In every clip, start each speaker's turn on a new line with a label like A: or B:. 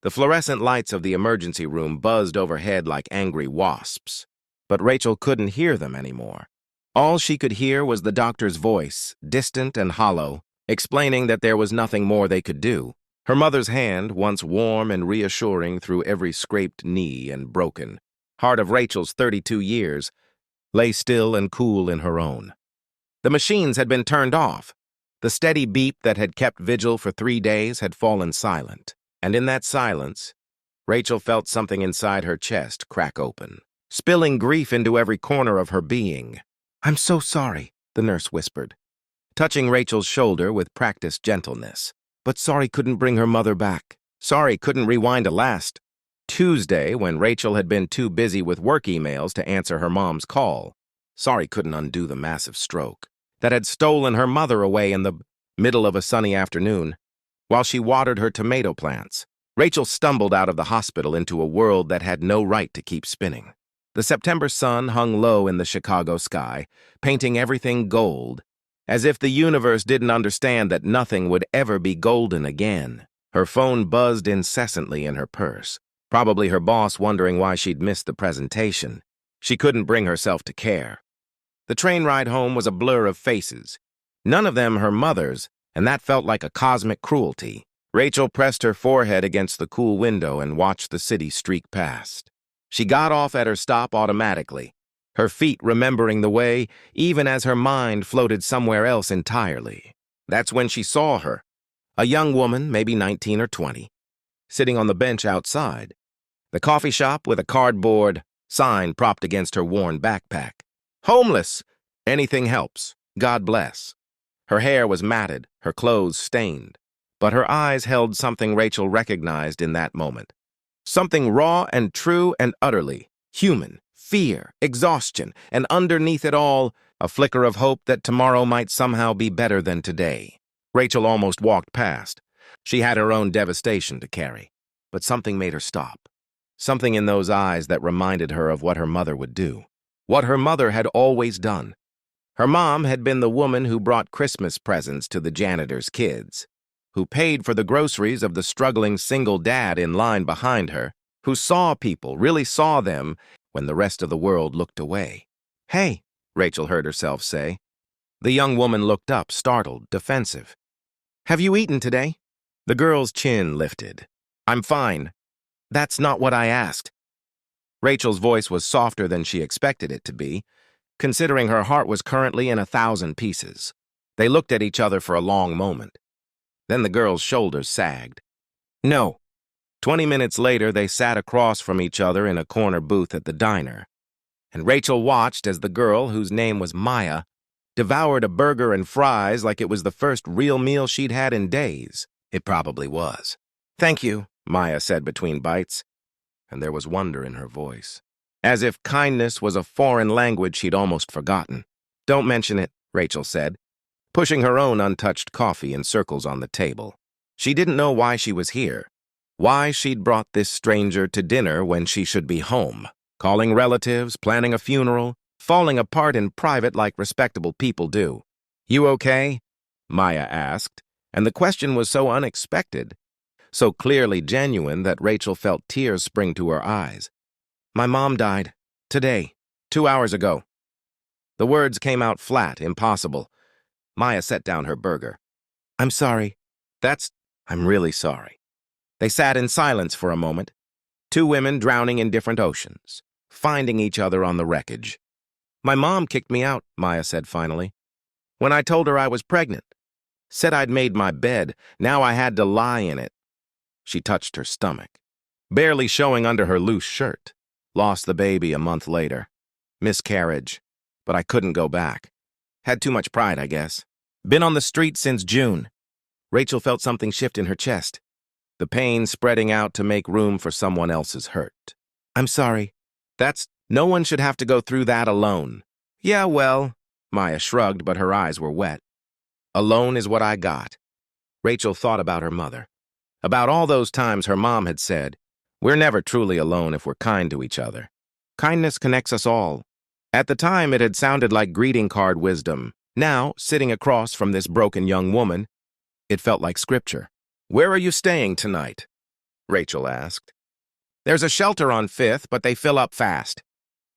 A: The fluorescent lights of the emergency room buzzed overhead like angry wasps, but Rachel couldn't hear them anymore. All she could hear was the doctor's voice, distant and hollow, explaining that there was nothing more they could do. Her mother's hand, once warm and reassuring through every scraped knee and broken heart of Rachel's 32 years, lay still and cool in her own. The machines had been turned off. The steady beep that had kept vigil for 3 days had fallen silent, and in that silence, Rachel felt something inside her chest crack open, spilling grief into every corner of her being. "I'm so sorry," the nurse whispered, touching Rachel's shoulder with practiced gentleness. But sorry couldn't bring her mother back. Sorry couldn't rewind to last Tuesday when Rachel had been too busy with work emails to answer her mom's call. Sorry couldn't undo the massive stroke that had stolen her mother away in the middle of a sunny afternoon while she watered her tomato plants. Rachel stumbled out of the hospital into a world that had no right to keep spinning. The September sun hung low in the Chicago sky, painting everything gold, as if the universe didn't understand that nothing would ever be golden again. Her phone buzzed incessantly in her purse, probably her boss wondering why she'd missed the presentation. She couldn't bring herself to care. The train ride home was a blur of faces, none of them her mother's, and that felt like a cosmic cruelty. Rachel pressed her forehead against the cool window and watched the city streak past. She got off at her stop automatically, her feet remembering the way, even as her mind floated somewhere else entirely. That's when she saw her, a young woman, maybe 19 or 20, sitting on the bench outside the coffee shop with a cardboard sign propped against her worn backpack. "Homeless! Anything helps. God bless." Her hair was matted, her clothes stained, but her eyes held something Rachel recognized in that moment. Something raw and true and utterly human. Fear, exhaustion, and underneath it all, a flicker of hope that tomorrow might somehow be better than today. Rachel almost walked past. She had her own devastation to carry, but something made her stop. Something in those eyes that reminded her of what her mother would do, what her mother had always done. Her mom had been the woman who brought Christmas presents to the janitor's kids, who paid for the groceries of the struggling single dad in line behind her, who saw people, really saw them, when the rest of the world looked away. "Hey," Rachel heard herself say. The young woman looked up, startled, defensive. "Have you eaten today?" The girl's chin lifted. "I'm fine. That's not what I asked." Rachel's voice was softer than she expected it to be, considering her heart was currently in 1,000 pieces. They looked at each other for a long moment. Then the girl's shoulders sagged. "No." 20 minutes later, they sat across from each other in a corner booth at the diner, and Rachel watched as the girl, whose name was Maya, devoured a burger and fries like it was the first real meal she'd had in days. It probably was. "Thank you," Maya said between bites, and there was wonder in her voice, as if kindness was a foreign language she'd almost forgotten. "Don't mention it," Rachel said, pushing her own untouched coffee in circles on the table. She didn't know why she was here, why she'd brought this stranger to dinner when she should be home, calling relatives, planning a funeral, falling apart in private like respectable people do. "You okay?" Maya asked, and the question was so unexpected, so clearly genuine that Rachel felt tears spring to her eyes. "My mom died. Today. 2 hours ago." The words came out flat, impossible. Maya set down her burger. "I'm sorry." I'm really sorry." They sat in silence for a moment, two women drowning in different oceans, finding each other on the wreckage. "My mom kicked me out," Maya said finally, "when I told her I was pregnant. Said I'd made my bed, now I had to lie in it." She touched her stomach, barely showing under her loose shirt. "Lost the baby a month later. Miscarriage, but I couldn't go back. Had too much pride, I guess. Been on the street since June." Rachel felt something shift in her chest, the pain spreading out to make room for someone else's hurt. "I'm sorry. No one should have to go through that alone." "Yeah, well," Maya shrugged, but her eyes were wet. "Alone is what I got." Rachel thought about her mother, about all those times her mom had said, "We're never truly alone if we're kind to each other. Kindness connects us all." At the time, it had sounded like greeting card wisdom. Now, sitting across from this broken young woman, it felt like scripture. "Where are you staying tonight?" Rachel asked. There's a shelter on 5th, but they fill up fast.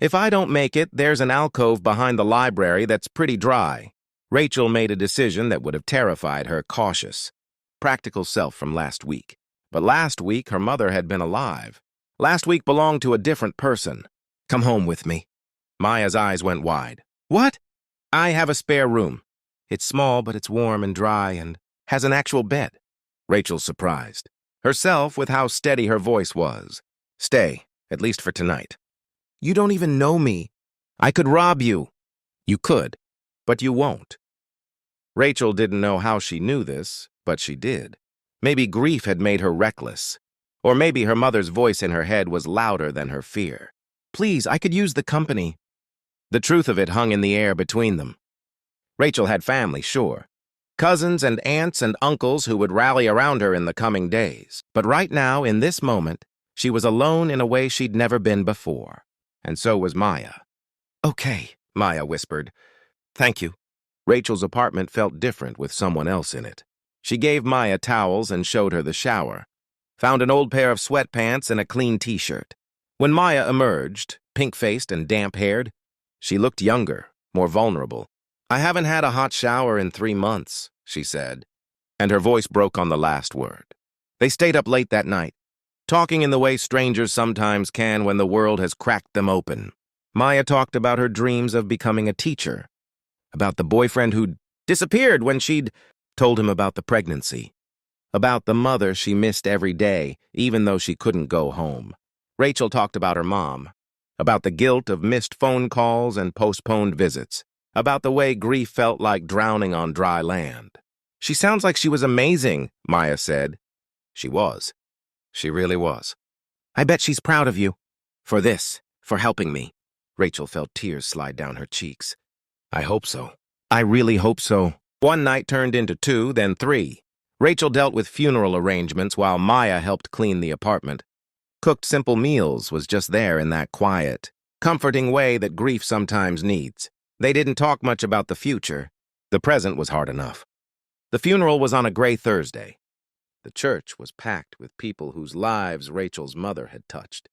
A: If I don't make it, there's an alcove behind the library that's pretty dry. Rachel made a decision that would have terrified her cautious, practical self from last week. But last week, her mother had been alive. Last week belonged to a different person. Come home with me. Maya's eyes went wide. What? I have a spare room. It's small, but it's warm and dry and has an actual bed. Rachel surprised herself with how steady her voice was. Stay, at least for tonight. You don't even know me. I could rob you. You could, but you won't. Rachel didn't know how she knew this, but she did. Maybe grief had made her reckless. Or maybe her mother's voice in her head was louder than her fear. Please, I could use the company. The truth of it hung in the air between them. Rachel had family, sure. Cousins and aunts and uncles who would rally around her in the coming days. But right now, in this moment, she was alone in a way she'd never been before. And so was Maya. Okay, Maya whispered. Thank you. Rachel's apartment felt different with someone else in it. She gave Maya towels and showed her the shower. Found an old pair of sweatpants and a clean t-shirt. When Maya emerged, pink-faced and damp-haired, she looked younger, more vulnerable. I haven't had a hot shower in 3 months, she said, and her voice broke on the last word. They stayed up late that night, talking in the way strangers sometimes can when the world has cracked them open. Maya talked about her dreams of becoming a teacher, about the boyfriend who'd disappeared when she'd told him about the pregnancy, about the mother she missed every day, even though she couldn't go home. Rachel talked about her mom, about the guilt of missed phone calls and postponed visits, about the way grief felt like drowning on dry land. She sounds like she was amazing, Maya said. She was. She really was. I bet she's proud of you. For this, for helping me. Rachel felt tears slide down her cheeks. I hope so. I really hope so. One night turned into 2, then 3. Rachel dealt with funeral arrangements while Maya helped clean the apartment. Cooked simple meals was just there in that quiet, comforting way that grief sometimes needs. They didn't talk much about the future. The present was hard enough. The funeral was on a gray Thursday. The church was packed with people whose lives Rachel's mother had touched,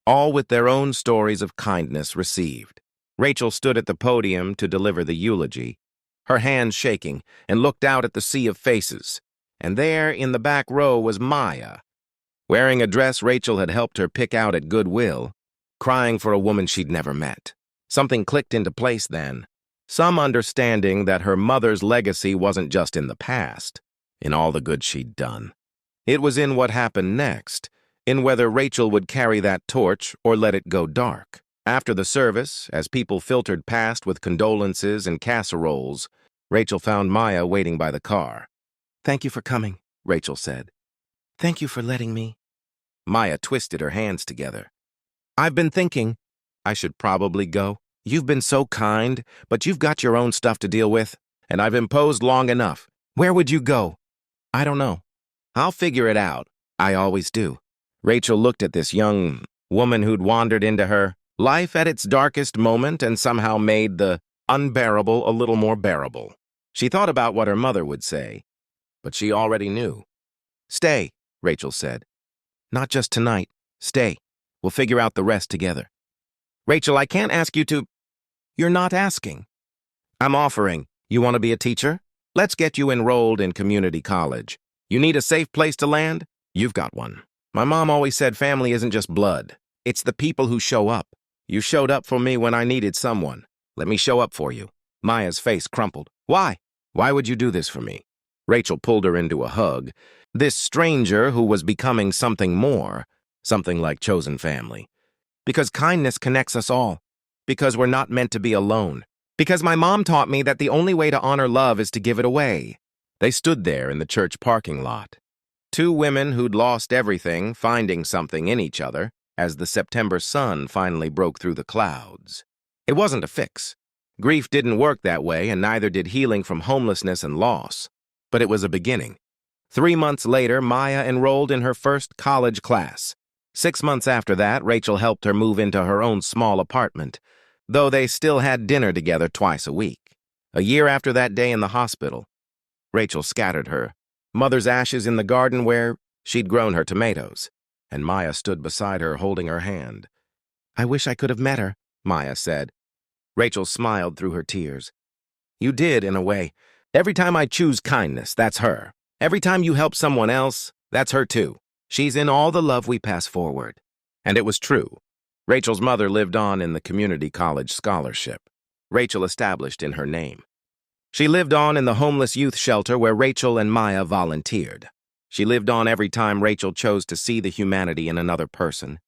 A: all with their own stories of kindness received. Rachel stood at the podium to deliver the eulogy, her hands shaking, and looked out at the sea of faces. And there, in the back row, was Maya, wearing a dress Rachel had helped her pick out at Goodwill, crying for a woman she'd never met. Something clicked into place then, some understanding that her mother's legacy wasn't just in the past, in all the good she'd done. It was in what happened next, in whether Rachel would carry that torch or let it go dark. After the service, as people filtered past with condolences and casseroles, Rachel found Maya waiting by the car. Thank you for coming, Rachel said. Thank you for letting me. Maya twisted her hands together. I've been thinking, I should probably go. You've been so kind, but you've got your own stuff to deal with, and I've imposed long enough. Where would you go? I don't know. I'll figure it out. I always do. Rachel looked at this young woman who'd wandered into her life at its darkest moment and somehow made the unbearable a little more bearable. She thought about what her mother would say, but she already knew. Stay, Rachel said. Not just tonight. Stay. We'll figure out the rest together. Rachel, I can't ask you to... You're not asking. I'm offering. You want to be a teacher? Let's get you enrolled in community college. You need a safe place to land? You've got one. My mom always said family isn't just blood. It's the people who show up. You showed up for me when I needed someone. Let me show up for you. Maya's face crumpled. Why? Why would you do this for me? Rachel pulled her into a hug. This stranger who was becoming something more, something like chosen family. Because kindness connects us all. Because we're not meant to be alone. Because my mom taught me that the only way to honor love is to give it away. They stood there in the church parking lot. 2 women who'd lost everything, finding something in each other, as the September sun finally broke through the clouds. It wasn't a fix. Grief didn't work that way, and neither did healing from homelessness and loss. But it was a beginning. 3 months later, Maya enrolled in her first college class. 6 months after that, Rachel helped her move into her own small apartment, though they still had dinner together twice a week. A year after that day in the hospital, Rachel scattered her mother's ashes in the garden where she'd grown her tomatoes. and Maya stood beside her holding her hand. "I wish I could have met her," Maya said. Rachel smiled through her tears. "You did, in a way. Every time I choose kindness, that's her. Every time you help someone else, that's her too. She's in all the love we pass forward." And it was true. Rachel's mother lived on in the community college scholarship Rachel established in her name. She lived on in the homeless youth shelter where Rachel and Maya volunteered. She lived on every time Rachel chose to see the humanity in another person,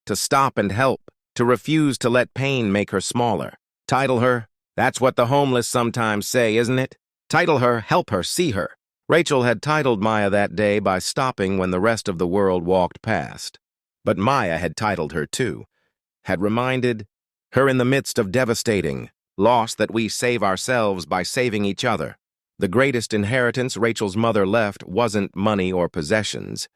A: to stop and help, to refuse to let pain make her smaller. Title her, that's what the homeless sometimes say, isn't it? Title her, help her, see her. Rachel had titled Maya that day by stopping when the rest of the world walked past. But Maya had titled her too, had reminded her in the midst of devastating loss that we save ourselves by saving each other. The greatest inheritance Rachel's mother left wasn't money or possessions.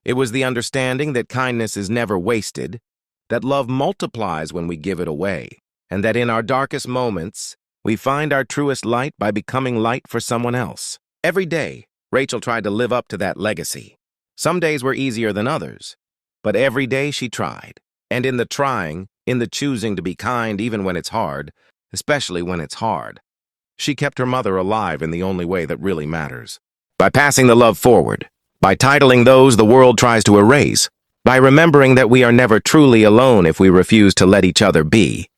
A: It was the understanding that kindness is never wasted, that love multiplies when we give it away, and that in our darkest moments, we find our truest light by becoming light for someone else. Every day, Rachel tried to live up to that legacy. Some days were easier than others, but every day she tried. And in the trying, in the choosing to be kind even when it's hard, especially when it's hard, she kept her mother alive in the only way that really matters. By passing the love forward, by titling those the world tries to erase, by remembering that we are never truly alone if we refuse to let each other be.